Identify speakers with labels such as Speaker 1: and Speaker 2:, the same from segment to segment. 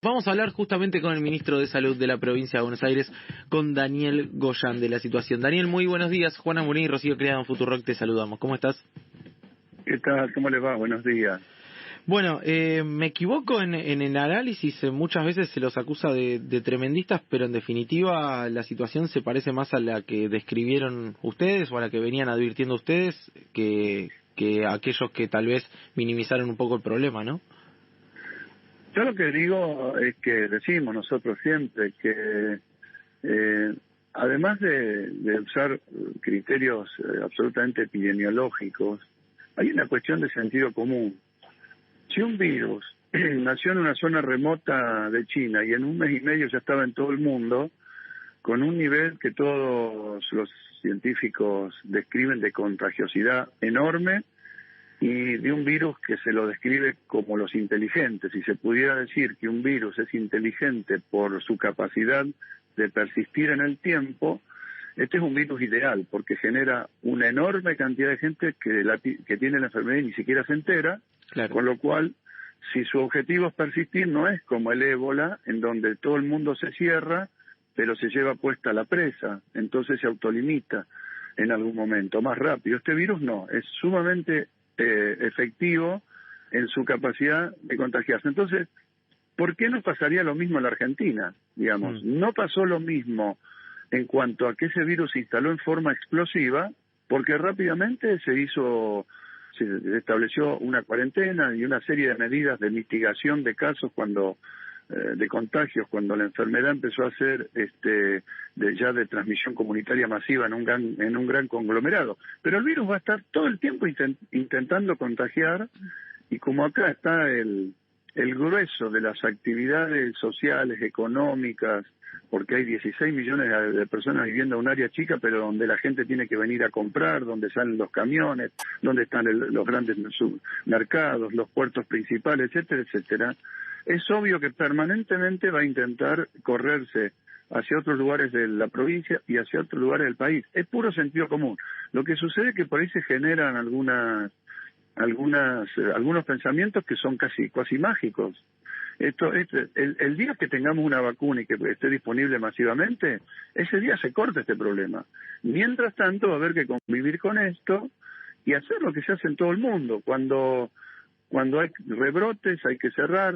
Speaker 1: Vamos a hablar justamente con el ministro de Salud de la provincia de Buenos Aires, con Daniel Goyan, de la situación. Daniel, muy buenos días. Juana Muní y Rocío Criado en Futurock te saludamos. ¿Cómo estás?
Speaker 2: ¿Qué tal? ¿Cómo les va? Buenos días.
Speaker 1: Bueno, me equivoco en el análisis. Muchas veces se los acusa de tremendistas, pero en definitiva la situación se parece más a la que describieron ustedes o a la que venían advirtiendo ustedes que aquellos que tal vez minimizaron un poco el problema, ¿no?
Speaker 2: Yo lo que digo es que decimos nosotros siempre que además de usar criterios absolutamente epidemiológicos, hay una cuestión de sentido común. Si un virus nació en una zona remota de China y en un mes y medio ya estaba en todo el mundo, con un nivel que todos los científicos describen de contagiosidad enorme, y de un virus que se lo describe como los inteligentes. Si se pudiera decir que un virus es inteligente por su capacidad de persistir en el tiempo, este es un virus ideal, porque genera una enorme cantidad de gente que tiene la enfermedad y ni siquiera se entera, claro. Con lo cual, si su objetivo es persistir, no es como el ébola, en donde todo el mundo se cierra, pero se lleva puesta la presa, entonces se autolimita en algún momento, más rápido. Este virus no, es sumamente efectivo en su capacidad de contagiarse. Entonces, ¿por qué no pasaría lo mismo en la Argentina? Digamos, no pasó lo mismo en cuanto a que ese virus se instaló en forma explosiva, porque rápidamente se estableció una cuarentena y una serie de medidas de mitigación de casos de contagios, cuando la enfermedad empezó a ser ya de transmisión comunitaria masiva en un gran conglomerado. Pero el virus va a estar todo el tiempo intentando contagiar, y como acá está el grueso de las actividades sociales, económicas, porque hay 16 millones de personas viviendo en un área chica, pero donde la gente tiene que venir a comprar, donde salen los camiones, donde están los grandes mercados, los puertos principales, etcétera, etcétera. Es obvio que permanentemente va a intentar correrse hacia otros lugares de la provincia y hacia otros lugares del país. Es puro sentido común. Lo que sucede es que por ahí se generan algunos pensamientos que son casi mágicos. El día que tengamos una vacuna y que esté disponible masivamente, ese día se corta este problema. Mientras tanto, va a haber que convivir con esto y hacer lo que se hace en todo el mundo. Cuando hay rebrotes hay que cerrar,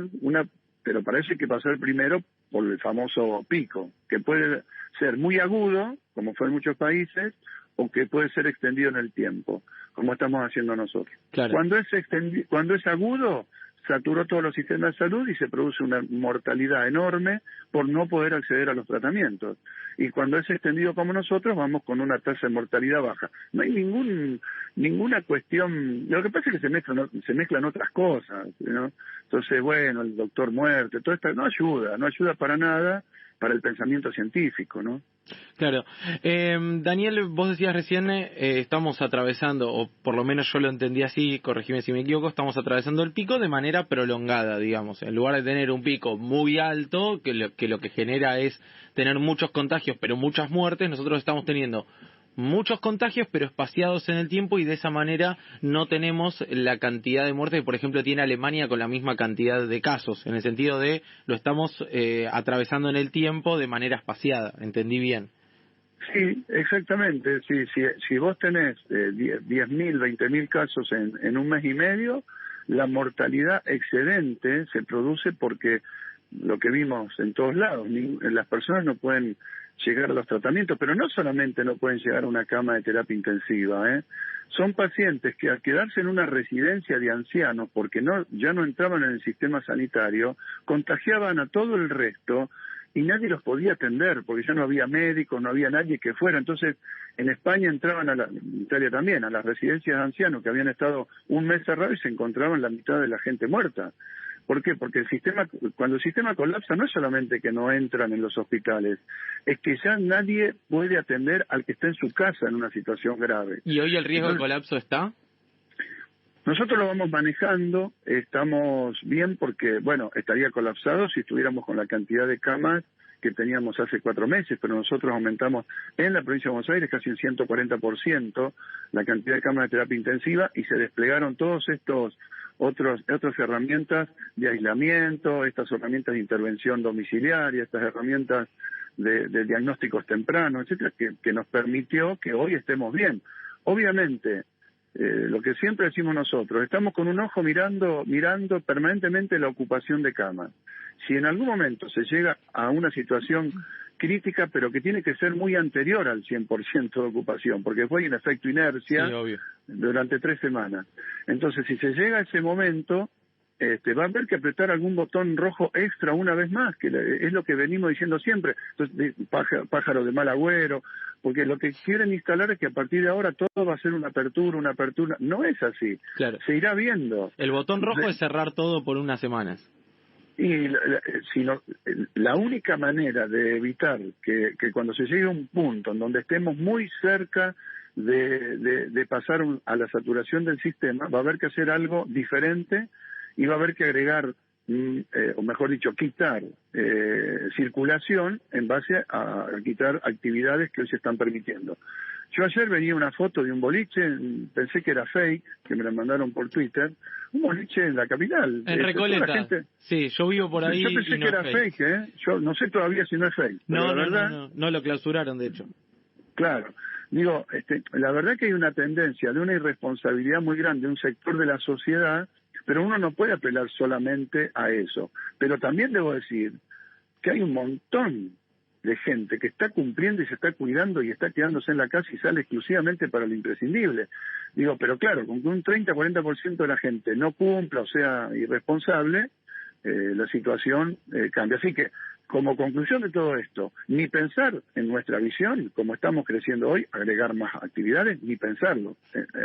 Speaker 2: pero para eso hay que pasar primero por el famoso pico, que puede ser muy agudo, como fue en muchos países, o que puede ser extendido en el tiempo, como estamos haciendo nosotros. Claro. Cuando es agudo, saturó todos los sistemas de salud y se produce una mortalidad enorme por no poder acceder a los tratamientos. Y cuando es extendido como nosotros, vamos con una tasa de mortalidad baja. No hay ninguna cuestión. Lo que pasa es que se mezclan otras cosas, ¿no? Entonces, bueno, el doctor muerte, todo esto no ayuda para nada para el pensamiento científico, ¿no?
Speaker 1: Claro. Daniel, vos decías recién, estamos atravesando, o por lo menos yo lo entendí así, corregime si me equivoco, estamos atravesando el pico de manera prolongada, digamos. En lugar de tener un pico muy alto, que lo que genera es tener muchos contagios, pero muchas muertes, nosotros estamos teniendo muchos contagios, pero espaciados en el tiempo, y de esa manera no tenemos la cantidad de muertes que, por ejemplo, tiene Alemania con la misma cantidad de casos, en el sentido de lo estamos atravesando en el tiempo de manera espaciada. ¿Entendí bien?
Speaker 2: Sí, exactamente. Si vos tenés 10.000, 20.000 casos en un mes y medio, la mortalidad excedente se produce porque lo que vimos en todos lados, las personas no pueden llegar a los tratamientos, pero no solamente no pueden llegar a una cama de terapia intensiva, son pacientes que al quedarse en una residencia de ancianos, porque ya no entraban en el sistema sanitario, contagiaban a todo el resto y nadie los podía atender, porque ya no había médicos, no había nadie que fuera. Entonces, en España entraban, en Italia también, a las residencias de ancianos que habían estado un mes cerrados y se encontraban la mitad de la gente muerta. ¿Por qué? Porque cuando el sistema colapsa, no es solamente que no entran en los hospitales, es que ya nadie puede atender al que está en su casa en una situación grave.
Speaker 1: ¿Y hoy el riesgo de colapso está?
Speaker 2: Nosotros lo vamos manejando, estamos bien porque, bueno, estaría colapsado si estuviéramos con la cantidad de camas que teníamos hace 4 meses, pero nosotros aumentamos en la provincia de Buenos Aires casi un 140% la cantidad de camas de terapia intensiva, y se desplegaron todos estos otras herramientas de aislamiento, estas herramientas de intervención domiciliaria, estas herramientas de diagnósticos tempranos, etcétera, que nos permitió que hoy estemos bien. Obviamente, lo que siempre decimos nosotros, estamos con un ojo mirando permanentemente la ocupación de camas. Si en algún momento se llega a una situación crítica, pero que tiene que ser muy anterior al 100% de ocupación, porque fue un efecto inercia durante 3 semanas. Entonces, si se llega a ese momento, va a haber que apretar algún botón rojo extra una vez más, que es lo que venimos diciendo siempre. Entonces, pájaro de mal agüero, porque lo que quieren instalar es que a partir de ahora todo va a ser una apertura. No es así.
Speaker 1: Claro.
Speaker 2: Se irá viendo.
Speaker 1: El botón rojo es cerrar todo por unas semanas.
Speaker 2: Y la única manera de evitar que cuando se llegue a un punto en donde estemos muy cerca de pasar a la saturación del sistema, va a haber que hacer algo diferente y va a haber que agregar, o mejor dicho, quitar circulación en base a quitar actividades que hoy se están permitiendo. Yo ayer venía una foto de un boliche, pensé que era fake, que me la mandaron por Twitter, un boliche en la capital.
Speaker 1: En Recoleta. Sí, yo vivo por ahí.
Speaker 2: Yo pensé que era fake, Yo no sé todavía si no es fake.
Speaker 1: No lo clausuraron, de hecho.
Speaker 2: Claro. Digo, la verdad que hay una tendencia de una irresponsabilidad muy grande de un sector de la sociedad, pero uno no puede apelar solamente a eso. Pero también debo decir que hay un montón de gente que está cumpliendo y se está cuidando y está quedándose en la casa y sale exclusivamente para lo imprescindible. Digo, pero claro, con que un 30-40% de la gente no cumpla o sea irresponsable, la situación cambia. Así que, como conclusión de todo esto, ni pensar en nuestra visión, como estamos creciendo hoy, agregar más actividades, ni pensarlo.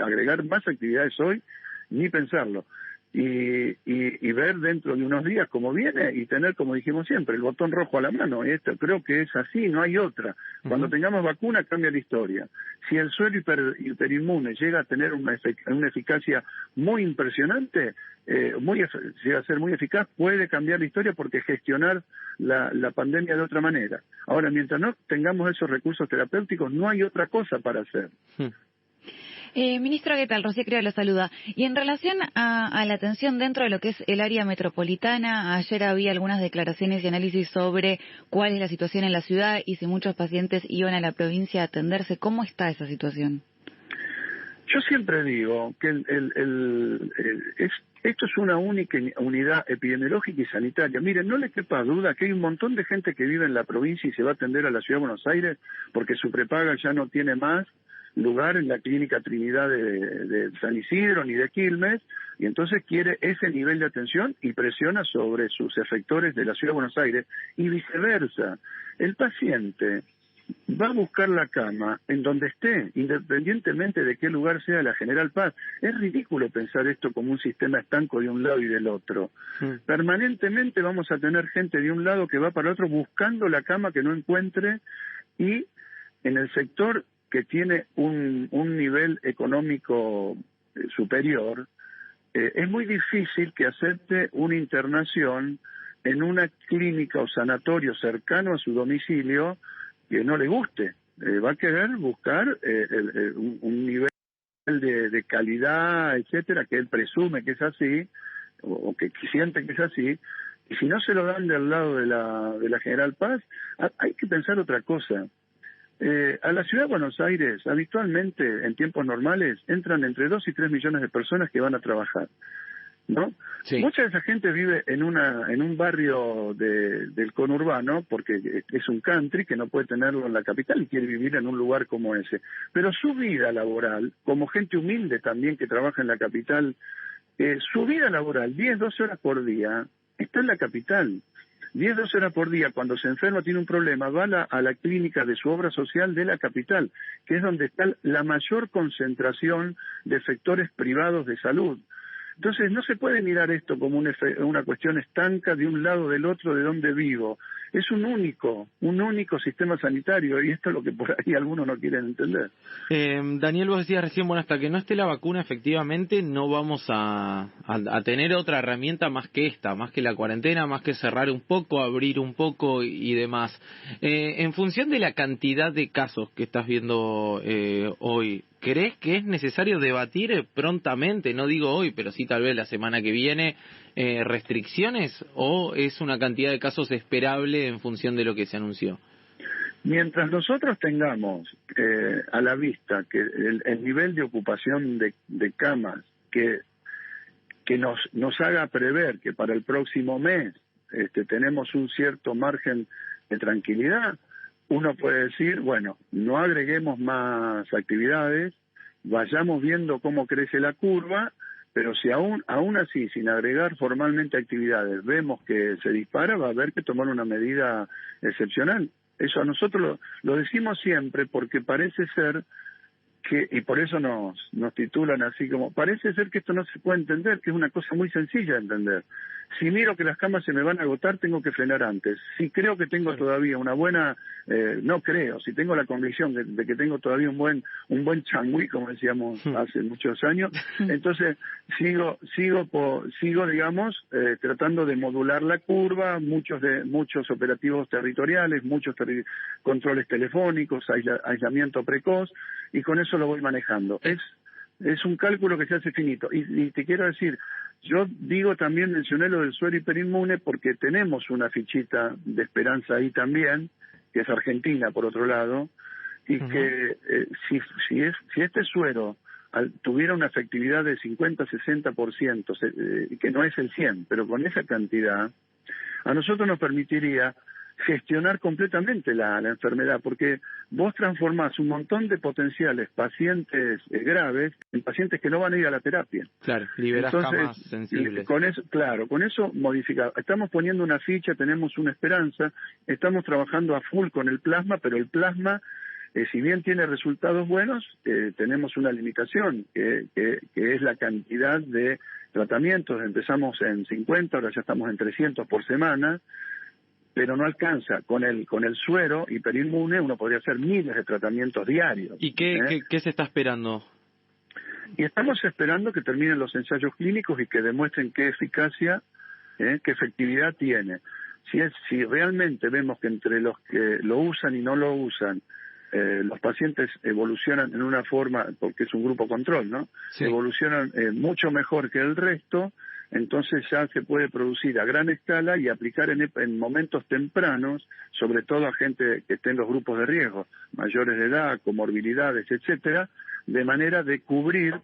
Speaker 2: Agregar más actividades hoy, ni pensarlo. Y ver dentro de unos días cómo viene y tener, como dijimos siempre, el botón rojo a la mano. Esto creo que es así, no hay otra. Cuando tengamos vacuna cambia la historia. Si el suelo hiperinmune llega a tener una eficacia muy impresionante, llega a ser muy eficaz, puede cambiar la historia porque gestionar la pandemia de otra manera. Ahora, mientras no tengamos esos recursos terapéuticos, no hay otra cosa para hacer.
Speaker 3: Ministro, ¿qué tal? Rocío Creo lo saluda. Y en relación a la atención dentro de lo que es el área metropolitana, ayer había algunas declaraciones y análisis sobre cuál es la situación en la ciudad y si muchos pacientes iban a la provincia a atenderse. ¿Cómo está esa situación?
Speaker 2: Yo siempre digo que esto es una única unidad epidemiológica y sanitaria. Miren, no le quepa duda que hay un montón de gente que vive en la provincia y se va a atender a la ciudad de Buenos Aires porque su prepaga ya no tiene más lugar en la clínica Trinidad de San Isidro ni de Quilmes, y entonces quiere ese nivel de atención y presiona sobre sus efectores de la ciudad de Buenos Aires, y viceversa. El paciente va a buscar la cama en donde esté, independientemente de qué lugar sea la General Paz. Es ridículo pensar esto como un sistema estanco de un lado y del otro. Permanentemente vamos a tener gente de un lado que va para el otro buscando la cama que no encuentre, y en el sector que tiene un nivel económico superior, es muy difícil que acepte una internación en una clínica o sanatorio cercano a su domicilio que no le guste. Va a querer buscar un nivel de calidad, etcétera, que él presume que es así, o que siente que es así, y si no se lo dan del lado de la General Paz, hay que pensar otra cosa. A la ciudad de Buenos Aires, habitualmente, en tiempos normales, entran entre 2 y 3 millones de personas que van a trabajar, ¿no? Sí. Mucha de esa gente vive en un barrio del conurbano, porque es un country que no puede tenerlo en la capital y quiere vivir en un lugar como ese. Pero su vida laboral, como gente humilde también que trabaja en la capital, su vida laboral, 10, 12 horas por día, está en la capital. 10, 12 horas por día, cuando se enferma, tiene un problema, va a la clínica de su obra social de la capital, que es donde está la mayor concentración de sectores privados de salud. Entonces, no se puede mirar esto como una cuestión estanca de un lado del otro de donde vivo. Es un único sistema sanitario, y esto es lo que por ahí algunos no quieren entender.
Speaker 1: Daniel, vos decías recién, bueno, hasta que no esté la vacuna, efectivamente, no vamos a tener otra herramienta más que esta, más que la cuarentena, más que cerrar un poco, abrir un poco y demás. En función de la cantidad de casos que estás viendo hoy, ¿crees que es necesario debatir prontamente, no digo hoy, pero sí tal vez la semana que viene, restricciones, o es una cantidad de casos esperable en función de lo que se anunció?
Speaker 2: Mientras nosotros tengamos a la vista que el nivel de ocupación de camas que nos haga prever que para el próximo mes tenemos un cierto margen de tranquilidad, uno puede decir, bueno, no agreguemos más actividades, vayamos viendo cómo crece la curva, pero si aún así, sin agregar formalmente actividades, vemos que se dispara, va a haber que tomar una medida excepcional. Eso a nosotros lo decimos siempre porque parece ser que, y por eso nos titulan así como, parece ser que esto no se puede entender, que es una cosa muy sencilla de entender. Si miro que las camas se me van a agotar, tengo que frenar antes. Si creo que tengo todavía una buena, no creo, si tengo la convicción de que tengo todavía un buen changüí, como decíamos hace muchos años, entonces sigo digamos, tratando de modular la curva, muchos operativos territoriales, muchos controles telefónicos, aislamiento precoz, y con eso lo voy manejando. Es un cálculo que se hace finito. Y te quiero decir, yo también mencioné lo del suero hiperinmune porque tenemos una fichita de esperanza ahí también, que es Argentina por otro lado, y que si este suero tuviera una efectividad de 50-60%, que no es el 100%, pero con esa cantidad, a nosotros nos permitiría gestionar completamente la enfermedad, porque vos transformás un montón de potenciales pacientes graves en pacientes que no van a ir a la terapia.
Speaker 1: Claro, liberás camas sensibles.
Speaker 2: Con eso modificar. Estamos poniendo una ficha, tenemos una esperanza, estamos trabajando a full con el plasma, pero el plasma, si bien tiene resultados buenos, tenemos una limitación, que es la cantidad de tratamientos. Empezamos en 50, ahora ya estamos en 300 por semana, pero no alcanza. Con el suero hiperinmune uno podría hacer miles de tratamientos diarios.
Speaker 1: ¿Y qué se está esperando?
Speaker 2: Y estamos esperando que terminen los ensayos clínicos y que demuestren qué eficacia, qué efectividad tiene. Si realmente vemos que entre los que lo usan y no lo usan, los pacientes evolucionan en una forma, porque es un grupo control, ¿no? Sí. Evolucionan mucho mejor que el resto, entonces ya se puede producir a gran escala y aplicar en momentos tempranos, sobre todo a gente que esté en los grupos de riesgo, mayores de edad, comorbilidades, etcétera, de manera de cubrir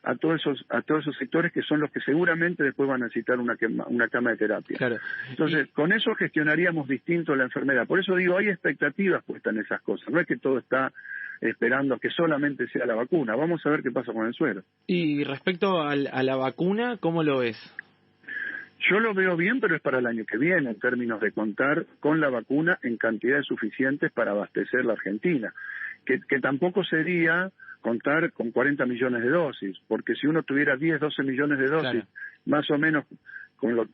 Speaker 2: a todos esos sectores que son los que seguramente después van a necesitar una cama de terapia.
Speaker 1: Claro.
Speaker 2: Entonces, con eso gestionaríamos distinto la enfermedad. Por eso digo, hay expectativas puestas en esas cosas. No es que todo está esperando que solamente sea la vacuna. Vamos a ver qué pasa con el suero.
Speaker 1: Y respecto a la vacuna, ¿cómo lo ves?
Speaker 2: Yo lo veo bien, pero es para el año que viene, en términos de contar con la vacuna en cantidades suficientes para abastecer la Argentina. Que tampoco sería contar con 40 millones de dosis, porque si uno tuviera 10, 12 millones de dosis, claro, más o menos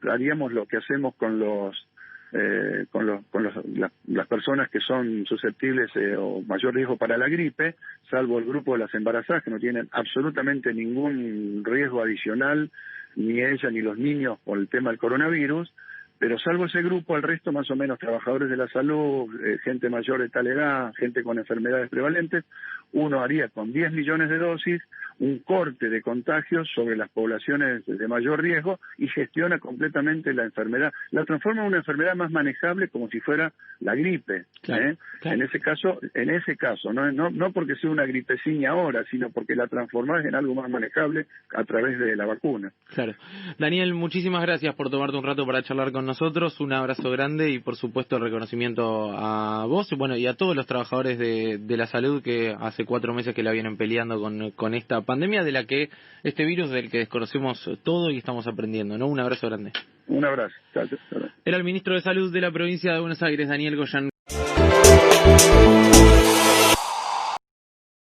Speaker 2: haríamos lo que hacemos con las personas que son susceptibles o mayor riesgo para la gripe, salvo el grupo de las embarazadas que no tienen absolutamente ningún riesgo adicional, ni ella ni los niños por el tema del coronavirus. Pero salvo ese grupo, el resto más o menos trabajadores de la salud, gente mayor de tal edad, gente con enfermedades prevalentes, uno haría con 10 millones de dosis un corte de contagios sobre las poblaciones de mayor riesgo y gestiona completamente la enfermedad. La transforma en una enfermedad más manejable como si fuera la gripe.
Speaker 1: Claro, claro.
Speaker 2: En ese caso, no porque sea una gripecina ahora, sino porque la transformás en algo más manejable a través de la vacuna.
Speaker 1: Claro. Daniel, muchísimas gracias por tomarte un rato para charlar con nosotros. Un abrazo grande y, por supuesto, el reconocimiento a vos y a todos los trabajadores de la salud que hace 4 meses que la vienen peleando con esta pandemia de la que este virus del que desconocemos todo y estamos aprendiendo, ¿no? Un abrazo grande.
Speaker 2: Un abrazo. Chao.
Speaker 1: Era el ministro de Salud de la provincia de Buenos Aires, Daniel Goyan.